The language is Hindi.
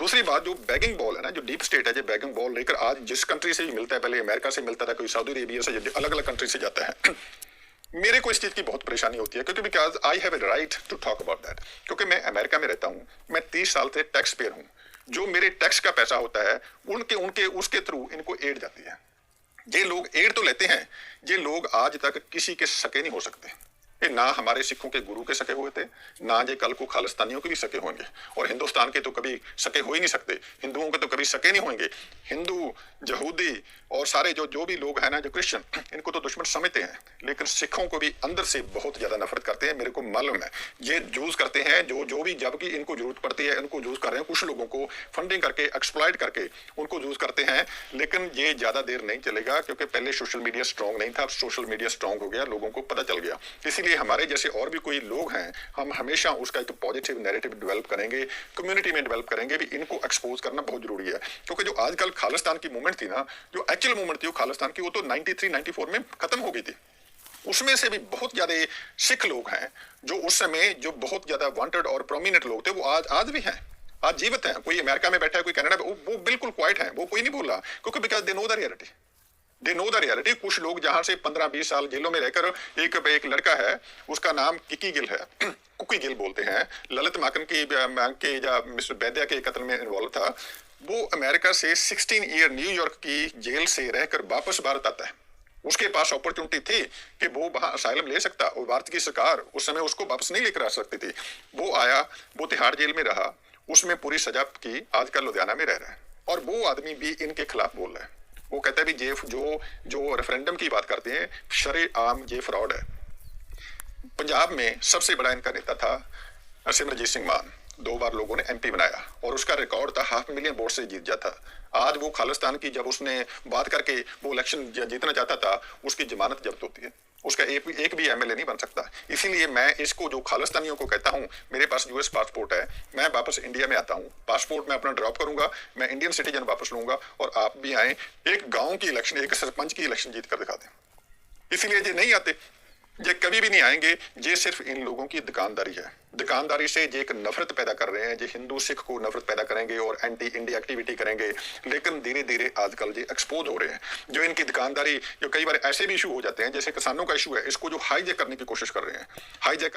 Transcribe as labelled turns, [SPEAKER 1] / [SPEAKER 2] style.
[SPEAKER 1] दूसरी बात, जो बैगिंग बॉल है ना, जो डीप स्टेट है, जो बैगिंग बॉल लेकर आज जिस कंट्री से भी मिलता है, पहले अमेरिका से मिलता था, कोई सऊदी अरेबिया से, अलग अलग कंट्री से जाता है। मेरे को इस चीज की बहुत परेशानी होती है, क्योंकि because I have a right to talk about that, क्योंकि मैं अमेरिका में रहता हूँ, मैं 30 साल से टैक्स पेयर हूँ। जो मेरे टैक्स का पैसा होता है उनके उनके उसके थ्रू इनको एड जाती है। ये लोग एड तो लेते हैं, ये लोग आज तक किसी के सके नहीं हो सकते। ये ना हमारे सिखों के गुरु के सके हुए थे, ना ये कल को खालिस्तानियों के भी सके होंगे, और हिंदुस्तान के तो कभी सके हो ही नहीं सकते, हिंदुओं के तो कभी सके नहीं होंगे। हिंदू, यहूदी और सारे जो जो भी लोग हैं ना, जो क्रिश्चियन, इनको तो दुश्मन समझते हैं, लेकिन सिखों को भी अंदर से बहुत ज्यादा नफरत करते हैं। मेरे को मालूम है ये यूज करते हैं, जो जो भी जबकि इनको जरूरत पड़ती है इनको यूज कर रहे हैं, कुछ लोगों को फंडिंग करके, एक्सप्लॉइट करके उनको यूज करते हैं। लेकिन ये ज्यादा देर नहीं चलेगा, क्योंकि पहले सोशल मीडिया स्ट्रांग नहीं था, अब सोशल मीडिया स्ट्रांग हो गया, लोगों को पता चल गया। इसलिए हमारे जैसे और भी कोई लोग हैं, हम हमेशा उसका एक पॉजिटिव नैरेटिव डेवलप करेंगे, कम्युनिटी में डेवलप करेंगे भी, इनको एक्सपोज करना बहुत जरूरी है। क्योंकि जो आजकल खालिस्तान की मूवमेंट थी ना, जो एक्चुअल मूवमेंट थी वो खालिस्तान की, वो तो 93-94 में खत्म हो गई थी। उसमें से भी बहुत ज्यादा सिख लोग हैं जो उस समय जो बहुत ज्यादा वांटेड और प्रोमिनेंट लोग थे, वो आज भी हैं, आज जीवित हैं। कोई अमेरिका में बैठा है, कोई कनाडा में, वो बिल्कुल क्वाइट है, वो कोई नहीं बोल रहा, क्योंकि because they know the reality, they know the reality. कुछ लोग जहां से 15-20 साल जेलों में रहकर, एक लड़का है, उसका नाम किकी गिल है, कुकी गिल बोलते हैं, ललित माकन के या मिस्टर वैद्या के कत्ल में इन्वॉल्व था। वो अमेरिका से 16 ईयर न्यूयॉर्क की जेल से रहकर वापस भारत आता है। उसके पास अपॉर्चुनिटी थी कि वो वहां असाइलम ले सकता, और भारत की सरकार उस समय उसको वापस नहीं लेकर आ सकती थी। वो आया, वो तिहाड़ जेल में रहा, उसमें पूरी सजा की, आजकल लुधियाना में रह रहा है। और वो आदमी भी इनके खिलाफ बोल रहा है। वो कहता है भी जे जो जो रेफरेंडम की बात करते हैं, शरे-आम ये फ्रॉड है। पंजाब में सबसे बड़ा इनका नेता था सिमरजीत सिंह मान, 2 बार लोगों ने MP बनाया, और उसका रिकॉर्ड था 500,000 वोट से जीत जाता। आज वो खालिस्तान की जब उसने बात करके वो इलेक्शन जीतना चाहता था, उसकी जमानत जब्त होती है, उसका एक भी MLA नहीं बन सकता। इसीलिए मैं इसको, जो खालिस्तानियों को कहता हूं, मेरे पास US पासपोर्ट है, मैं वापस इंडिया में आता हूं, पासपोर्ट मैं अपना ड्रॉप करूंगा, मैं इंडियन सिटीजन वापस लूंगा, और आप भी आए, एक गांव की इलेक्शन, एक सरपंच की इलेक्शन जीत कर दिखा दें। इसीलिए ये नहीं आते, ये कभी भी नहीं आएंगे। ये सिर्फ इन लोगों की दुकानदारी है, दुकानदारी से ये एक नफरत पैदा कर रहे हैं, ये हिंदू सिख को नफरत पैदा करेंगे और एंटी इंडिया एक्टिविटी करेंगे। लेकिन धीरे धीरे आजकल ये एक्सपोज हो रहे हैं, जो इनकी दुकानदारी, जो कई बार ऐसे भी इशू हो जाते हैं, जैसे किसानों का इशू है, इसको जो हाईजैक करने की कोशिश कर रहे हैं, हाईजैक